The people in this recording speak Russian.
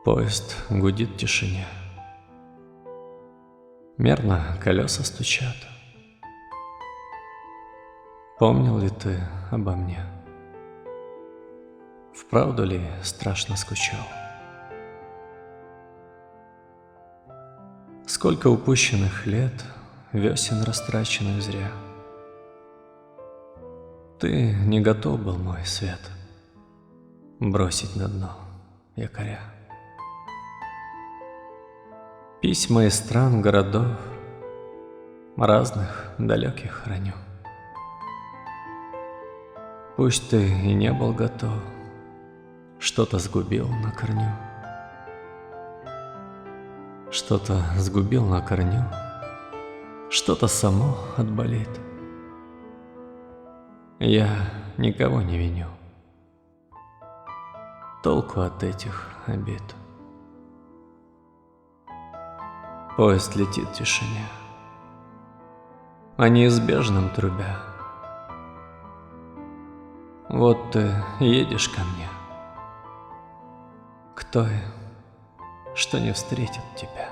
Поезд гудит в тишине. Мерно колеса стучат. Помнил ли ты обо мне? Вправду ли страшно скучал? Сколько упущенных лет, весен растраченных зря. Ты не готов был, мой свет, бросить на дно якоря. Письма из стран, городов, разных, далеких храню. Пусть ты и не был готов, что-то сгубил на корню. Что-то сгубил на корню, что-то само отболит. Я никого не виню. Толку от этих обид. Поезд летит в тишине, о неизбежном трубя. Вот ты едешь ко мне, к той, что не встретит тебя.